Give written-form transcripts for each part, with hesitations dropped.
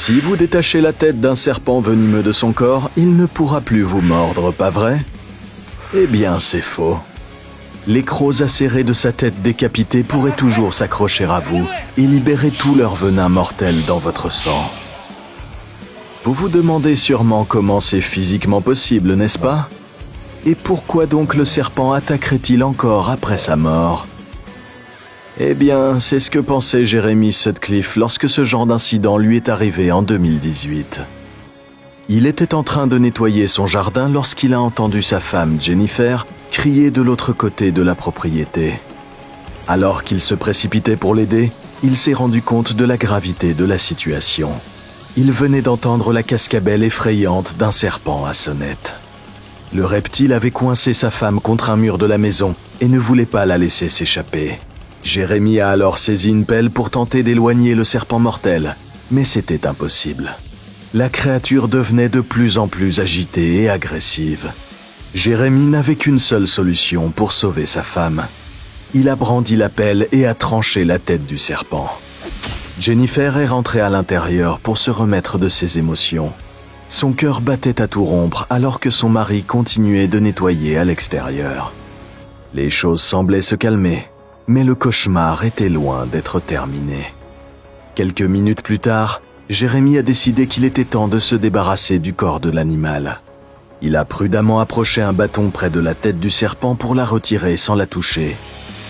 Si vous détachez la tête d'un serpent venimeux de son corps, il ne pourra plus vous mordre, pas vrai? Eh bien, c'est faux. Les crocs acérés de sa tête décapitée pourraient toujours s'accrocher à vous et libérer tout leur venin mortel dans votre sang. Vous vous demandez sûrement comment c'est physiquement possible, n'est-ce pas? Et pourquoi donc le serpent attaquerait-il encore après sa mort? Eh bien, c'est ce que pensait Jeremy Sutcliffe lorsque ce genre d'incident lui est arrivé en 2018. Il était en train de nettoyer son jardin lorsqu'il a entendu sa femme, Jennifer, crier de l'autre côté de la propriété. Alors qu'il se précipitait pour l'aider, il s'est rendu compte de la gravité de la situation. Il venait d'entendre la cascabelle effrayante d'un serpent à sonnette. Le reptile avait coincé sa femme contre un mur de la maison et ne voulait pas la laisser s'échapper. Jérémie a alors saisi une pelle pour tenter d'éloigner le serpent mortel, mais c'était impossible. La créature devenait de plus en plus agitée et agressive. Jérémie n'avait qu'une seule solution pour sauver sa femme. Il a brandi la pelle et a tranché la tête du serpent. Jennifer est rentrée à l'intérieur pour se remettre de ses émotions. Son cœur battait à tout rompre alors que son mari continuait de nettoyer à l'extérieur. Les choses semblaient se calmer. Mais le cauchemar était loin d'être terminé. Quelques minutes plus tard, Jérémie a décidé qu'il était temps de se débarrasser du corps de l'animal. Il a prudemment approché un bâton près de la tête du serpent pour la retirer sans la toucher.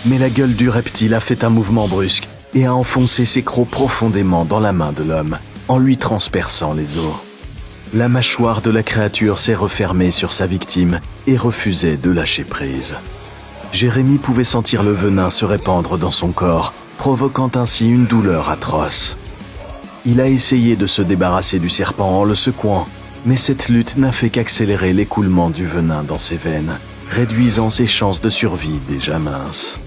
Mais la gueule du reptile a fait un mouvement brusque et a enfoncé ses crocs profondément dans la main de l'homme, en lui transperçant les os. La mâchoire de la créature s'est refermée sur sa victime et refusait de lâcher prise. Jérémie pouvait sentir le venin se répandre dans son corps, provoquant ainsi une douleur atroce. Il a essayé de se débarrasser du serpent en le secouant, mais cette lutte n'a fait qu'accélérer l'écoulement du venin dans ses veines, réduisant ses chances de survie déjà minces.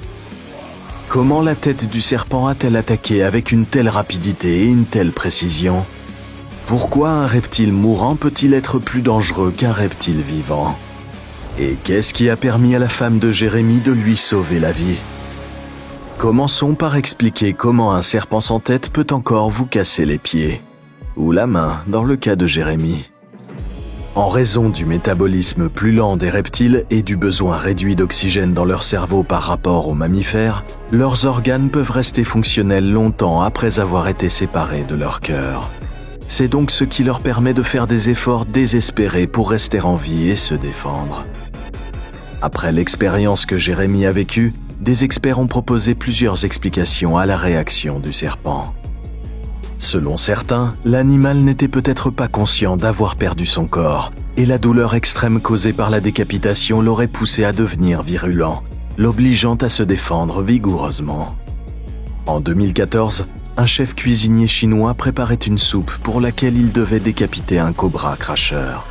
Comment la tête du serpent a-t-elle attaqué avec une telle rapidité et une telle précision? Pourquoi un reptile mourant peut-il être plus dangereux qu'un reptile vivant? Et qu'est-ce qui a permis à la femme de Jérémie de lui sauver la vie? Commençons par expliquer comment un serpent sans tête peut encore vous casser les pieds, ou la main dans le cas de Jérémie. En raison du métabolisme plus lent des reptiles et du besoin réduit d'oxygène dans leur cerveau par rapport aux mammifères, leurs organes peuvent rester fonctionnels longtemps après avoir été séparés de leur cœur. C'est donc ce qui leur permet de faire des efforts désespérés pour rester en vie et se défendre. Après l'expérience que Jérémie a vécue, des experts ont proposé plusieurs explications à la réaction du serpent. Selon certains, l'animal n'était peut-être pas conscient d'avoir perdu son corps, et la douleur extrême causée par la décapitation l'aurait poussé à devenir virulent, l'obligeant à se défendre vigoureusement. En 2014, un chef cuisinier chinois préparait une soupe pour laquelle il devait décapiter un cobra cracheur.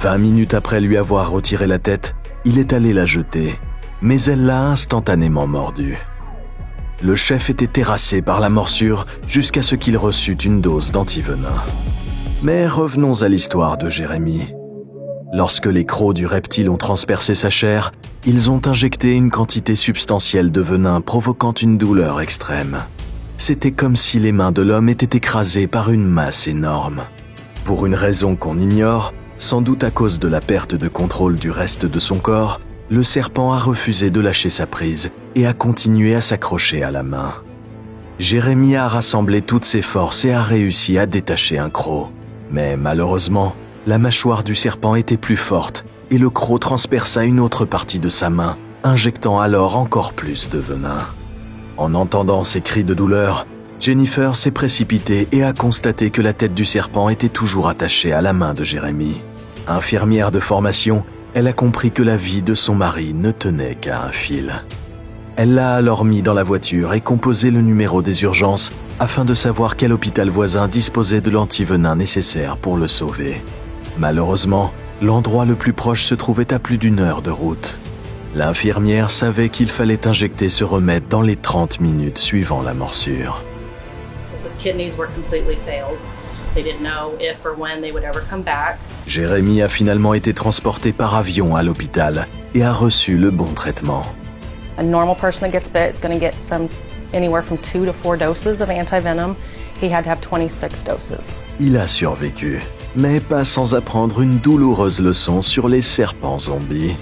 20 minutes après lui avoir retiré la tête, il est allé la jeter, mais elle l'a instantanément mordu. Le chef était terrassé par la morsure jusqu'à ce qu'il reçût une dose d'antivenin. Mais revenons à l'histoire de Jérémie. Lorsque les crocs du reptile ont transpercé sa chair, ils ont injecté une quantité substantielle de venin provoquant une douleur extrême. C'était comme si les mains de l'homme étaient écrasées par une masse énorme. Pour une raison qu'on ignore, sans doute à cause de la perte de contrôle du reste de son corps, le serpent a refusé de lâcher sa prise et a continué à s'accrocher à la main. Jérémie a rassemblé toutes ses forces et a réussi à détacher un croc. Mais malheureusement, la mâchoire du serpent était plus forte et le croc transperça une autre partie de sa main, injectant alors encore plus de venin. En entendant ces cris de douleur, Jennifer s'est précipitée et a constaté que la tête du serpent était toujours attachée à la main de Jérémie. Infirmière de formation, elle a compris que la vie de son mari ne tenait qu'à un fil. Elle l'a alors mis dans la voiture et composé le numéro des urgences afin de savoir quel hôpital voisin disposait de l'antivenin nécessaire pour le sauver. Malheureusement, l'endroit le plus proche se trouvait à plus d'1 heure de route. L'infirmière savait qu'il fallait injecter ce remède dans les 30 minutes suivant la morsure. Jérémie a finalement été transporté par avion à l'hôpital et a reçu le bon traitement. A normal person that gets bit is going to get from anywhere from 2 to 4 doses of antivenom. He had to have 26 doses. Il a survécu, mais pas sans apprendre une douloureuse leçon sur les serpents zombies.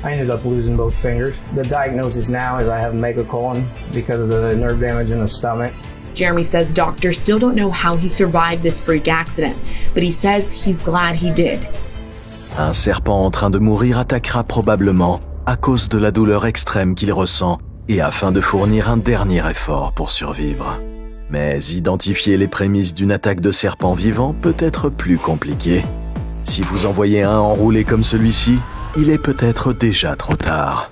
I ended up losing both fingers. The diagnosis now is I have megacolon because of the nerve damage in the stomach. Jeremy says doctors still don't know how he survived this freak accident, but he says he's glad he did. Un serpent en train de mourir attaquera probablement à cause de la douleur extrême qu'il ressent et afin de fournir un dernier effort pour survivre. Mais identifier les prémices d'une attaque de serpent vivant peut être plus compliqué. Si vous en voyez un enroulé comme celui-ci, il est peut-être déjà trop tard.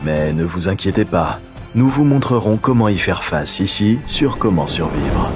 Mais ne vous inquiétez pas, nous vous montrerons comment y faire face ici sur Comment survivre.